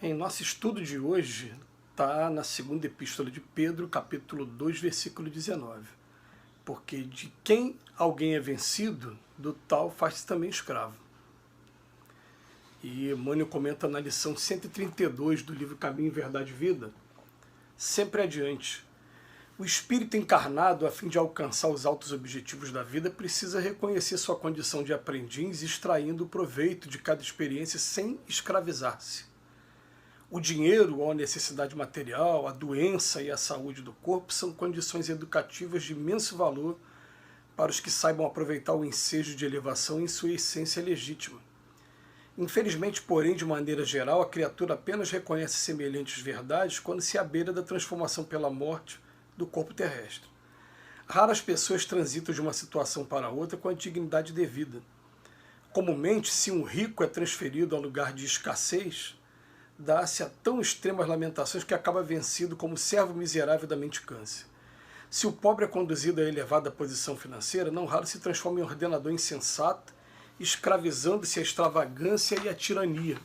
Em nosso estudo de hoje, está na segunda epístola de Pedro, capítulo 2, versículo 19. Porque de quem alguém é vencido, do tal faz-se também escravo. E Emmanuel comenta na lição 132 do livro Caminho, Verdade e Vida, sempre adiante. O espírito encarnado, a fim de alcançar os altos objetivos da vida, precisa reconhecer sua condição de aprendiz, extraindo o proveito de cada experiência sem escravizar-se. O dinheiro ou a necessidade material, a doença e a saúde do corpo são condições educativas de imenso valor para os que saibam aproveitar o ensejo de elevação em sua essência legítima. Infelizmente, porém, de maneira geral, a criatura apenas reconhece semelhantes verdades quando se abeira da transformação pela morte do corpo terrestre. Raras pessoas transitam de uma situação para outra com a dignidade devida. Comumente, se um rico é transferido a lugar de escassez, dá-se a tão extremas lamentações que acaba vencido como servo miserável da mendicância. Se o pobre é conduzido a elevada posição financeira, não raro se transforma em ordenador insensato, escravizando-se à extravagância e à tirania.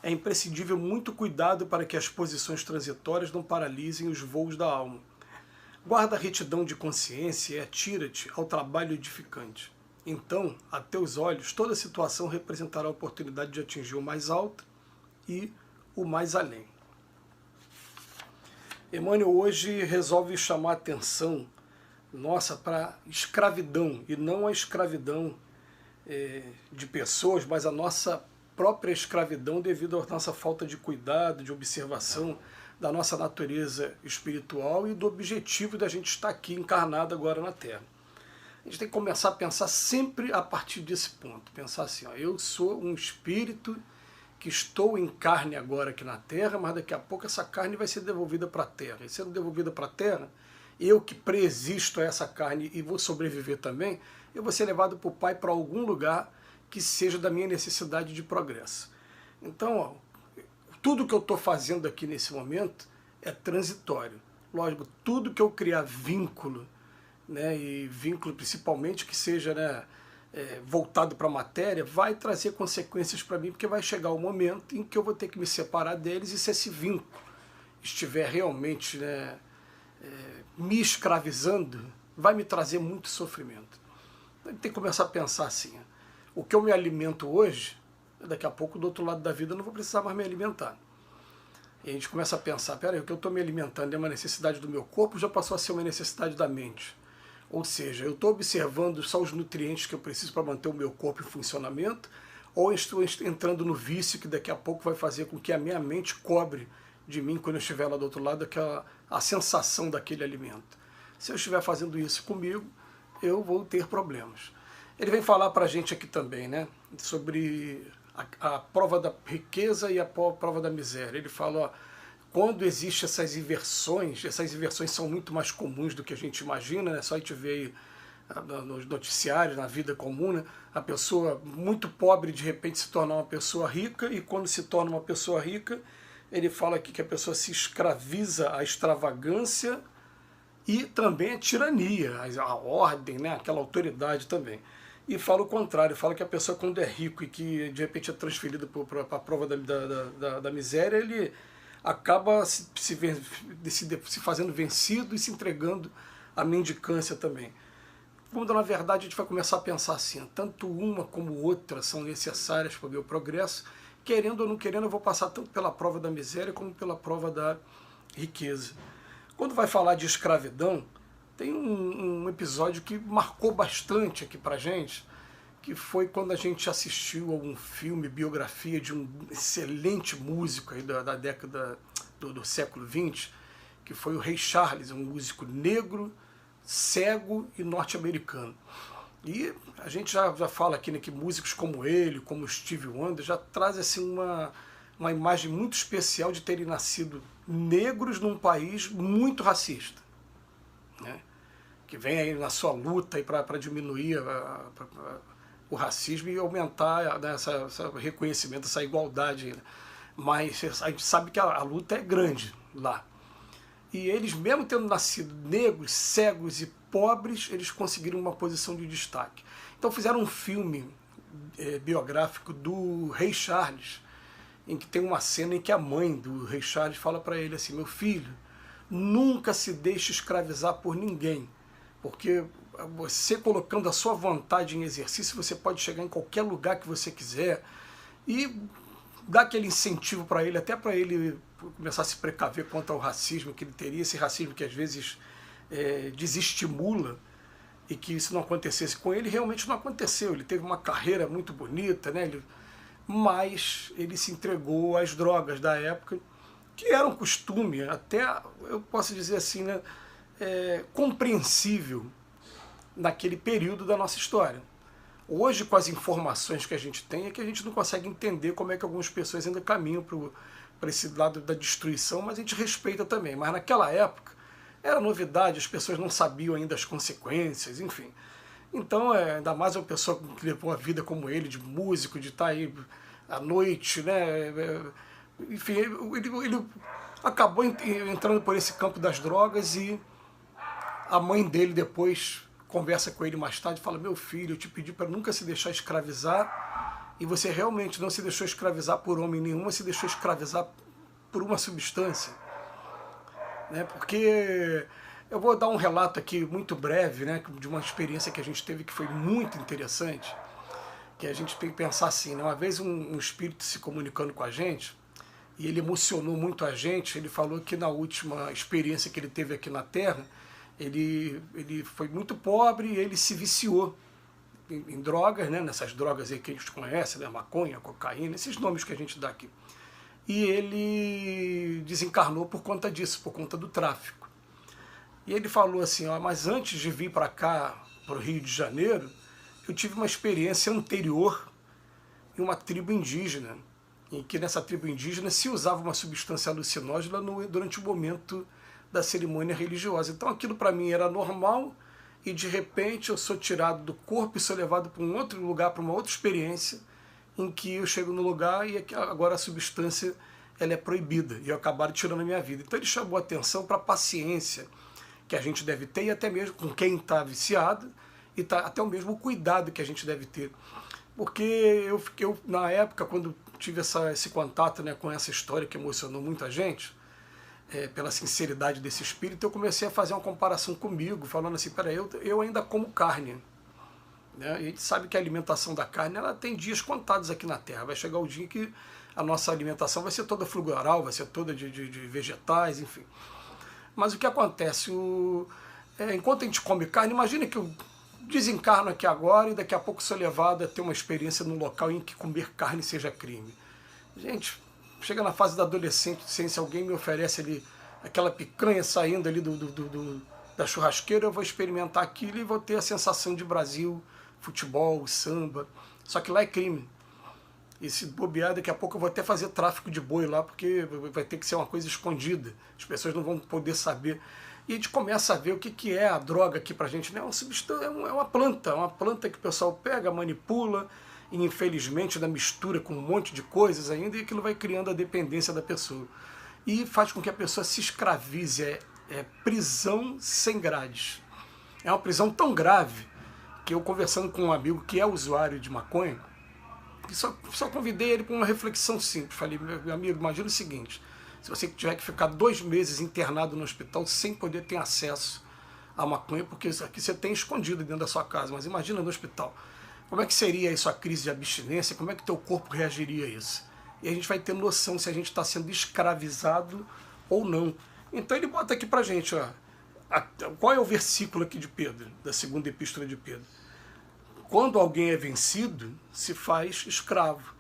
É imprescindível muito cuidado para que as posições transitórias não paralisem os voos da alma. Guarda a retidão de consciência e atira-te ao trabalho edificante. Então, a teus olhos, toda situação representará a oportunidade de atingir o mais alto e o mais além. Emmanuel hoje resolve chamar a atenção nossa para a escravidão, e não a escravidão de pessoas, mas a nossa própria escravidão devido à nossa falta de cuidado, de observação da nossa natureza espiritual e do objetivo da gente estar aqui encarnado agora na Terra. A gente tem que começar a pensar sempre a partir desse ponto, pensar assim, ó, eu sou um espírito que estou em carne agora aqui na Terra, mas daqui a pouco essa carne vai ser devolvida para a Terra. E sendo devolvida para a Terra, eu que preexisto a essa carne e vou sobreviver também, eu vou ser levado por Pai para algum lugar que seja da minha necessidade de progresso. Então, ó, tudo que eu estou fazendo aqui nesse momento é transitório. Lógico, tudo que eu criar vínculo, né, e vínculo principalmente que seja, né, voltado para a matéria, vai trazer consequências para mim, porque vai chegar o momento em que eu vou ter que me separar deles, e se esse vínculo estiver realmente, né, me escravizando, vai me trazer muito sofrimento. Então, tem que começar a pensar assim, o que eu me alimento hoje, daqui a pouco do outro lado da vida eu não vou precisar mais me alimentar. E a gente começa a pensar, peraí, o que eu estou me alimentando é uma necessidade do meu corpo, já passou a ser uma necessidade da mente. Ou seja, eu estou observando só os nutrientes que eu preciso para manter o meu corpo em funcionamento, ou estou entrando no vício que daqui a pouco vai fazer com que a minha mente cobre de mim, quando eu estiver lá do outro lado, a sensação daquele alimento. Se eu estiver fazendo isso comigo, eu vou ter problemas. Ele vem falar para a gente aqui também, né, sobre a prova da riqueza e a prova da miséria. Ele fala, ó, quando existem essas inversões são muito mais comuns do que a gente imagina, né? Só a gente vê nos noticiários, na vida comum, né? A pessoa muito pobre de repente se torna uma pessoa rica, e quando se torna uma pessoa rica, ele fala aqui que a pessoa se escraviza à extravagância e também à tirania, a ordem, né? Aquela autoridade também. E fala o contrário, fala que a pessoa, quando é rico e que de repente é transferido para a prova da miséria, ele acaba se fazendo vencido e se entregando à mendicância também. Quando na verdade a gente vai começar a pensar assim, tanto uma como outra são necessárias para o meu progresso, querendo ou não querendo eu vou passar tanto pela prova da miséria como pela prova da riqueza. Quando vai falar de escravidão, tem um episódio que marcou bastante aqui pra gente, que foi quando a gente assistiu a um filme, biografia de um excelente músico aí da década do século XX, que foi o Ray Charles, um músico negro, cego e norte-americano. E a gente já fala aqui, né, que músicos como ele, como Stevie Wonder, já trazem assim, uma imagem muito especial de terem nascido negros num país muito racista, né? Que vem aí na sua luta para diminuir o racismo e aumentar, né, esse reconhecimento, essa igualdade. Mas a gente sabe que a luta é grande lá. E eles, mesmo tendo nascido negros, cegos e pobres, eles conseguiram uma posição de destaque. Então fizeram um filme biográfico do Ray Charles, em que tem uma cena em que a mãe do Rei Charles fala para ele assim: meu filho, nunca se deixe escravizar por ninguém, porque você colocando a sua vontade em exercício, você pode chegar em qualquer lugar que você quiser, e dá aquele incentivo para ele, até para ele começar a se precaver quanto ao racismo que ele teria, esse racismo que às vezes desestimula, e que isso não acontecesse com ele. Realmente não aconteceu. Ele teve uma carreira muito bonita, né? Mas ele se entregou às drogas da época, que era um costume, até, eu posso dizer assim, né, compreensível naquele período da nossa história. Hoje, com as informações que a gente tem, é que a gente não consegue entender como é que algumas pessoas ainda caminham para esse lado da destruição, mas a gente respeita também. Mas naquela época era novidade, as pessoas não sabiam ainda as consequências, enfim. Então, ainda mais uma pessoa que levou a vida como ele, de músico, de estar aí à noite, né? Enfim, ele acabou entrando por esse campo das drogas, e a mãe dele depois conversa com ele mais tarde e fala: meu filho, eu te pedi para nunca se deixar escravizar, e você realmente não se deixou escravizar por homem nenhum, se deixou escravizar por uma substância. Né? Porque eu vou dar um relato aqui muito breve, né, de uma experiência que a gente teve que foi muito interessante, que a gente tem que pensar assim, né? Uma vez um espírito se comunicando com a gente, e ele emocionou muito a gente. Ele falou que na última experiência que ele teve aqui na Terra, ele foi muito pobre e ele se viciou em drogas, né? Nessas drogas aí que a gente conhece, né? Maconha, cocaína, esses nomes que a gente dá aqui. E ele desencarnou por conta disso, por conta do tráfico. E ele falou assim: ó, mas antes de vir para cá, para o Rio de Janeiro, eu tive uma experiência anterior em uma tribo indígena, em que nessa tribo indígena se usava uma substância alucinógena durante o momento da cerimônia religiosa. Então aquilo para mim era normal, e de repente eu sou tirado do corpo e sou levado para um outro lugar, para uma outra experiência, em que eu chego no lugar e agora a substância ela é proibida, e eu acabaram tirando a minha vida. Então ele chamou a atenção para a paciência que a gente deve ter, e até mesmo com quem está viciado, e até o mesmo cuidado que a gente deve ter. Porque eu na época, quando tive esse contato, né, com essa história que emocionou muita gente, pela sinceridade desse espírito, eu comecei a fazer uma comparação comigo, falando assim: peraí, eu ainda como carne. Né? E a gente sabe que a alimentação da carne ela tem dias contados aqui na Terra. Vai chegar o dia que a nossa alimentação vai ser toda frugal, vai ser toda de vegetais, enfim. Mas o que acontece? Enquanto a gente come carne, imagina que eu desencarno aqui agora e daqui a pouco sou levado a ter uma experiência num local em que comer carne seja crime. Gente, chega na fase da adolescência, alguém me oferece ali aquela picanha saindo ali da churrasqueira, eu vou experimentar aquilo e vou ter a sensação de Brasil, futebol, samba. Só que lá é crime. E se bobear, daqui a pouco eu vou até fazer tráfico de boi lá, porque vai ter que ser uma coisa escondida. As pessoas não vão poder saber. E a gente começa a ver o que é a droga aqui pra gente. Né? É uma planta que o pessoal pega, manipula, e infelizmente ainda mistura com um monte de coisas ainda, e aquilo vai criando a dependência da pessoa. E faz com que a pessoa se escravize. É prisão sem grades. É uma prisão tão grave que eu, conversando com um amigo que é usuário de maconha, só convidei ele para uma reflexão simples. Falei: meu amigo, imagina o seguinte: se você tiver que ficar 2 meses internado no hospital sem poder ter acesso à maconha, porque isso aqui você tem escondido dentro da sua casa, mas imagina no hospital, como é que seria aí sua crise de abstinência, como é que teu corpo reagiria a isso? E a gente vai ter noção se a gente está sendo escravizado ou não. Então ele bota aqui pra gente, ó, qual é o versículo aqui de Pedro, da segunda epístola de Pedro? Quando alguém é vencido, se faz escravo.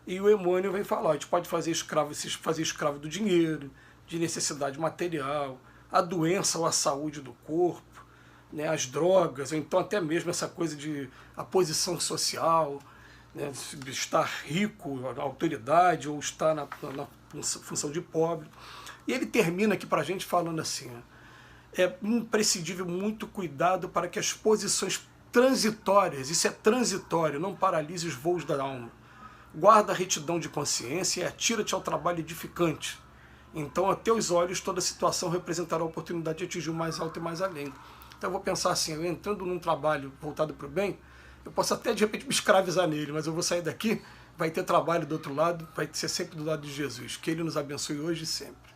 E o Emmanuel vem falar: a gente pode fazer escravo do dinheiro, de necessidade material, a doença ou a saúde do corpo, né, as drogas, ou então até mesmo essa coisa de a posição social, né, estar rico, a autoridade, ou estar na função de pobre. E ele termina aqui para a gente falando assim: é imprescindível muito cuidado para que as posições transitórias, isso é transitório, não paralise os voos da alma. Guarda a retidão de consciência e atira-te ao trabalho edificante. Então, a teus olhos, toda situação representará a oportunidade de atingir o mais alto e mais além. Então, eu vou pensar assim: eu entrando num trabalho voltado para o bem, eu posso até de repente me escravizar nele, mas eu vou sair daqui, vai ter trabalho do outro lado, vai ser sempre do lado de Jesus. Que Ele nos abençoe hoje e sempre.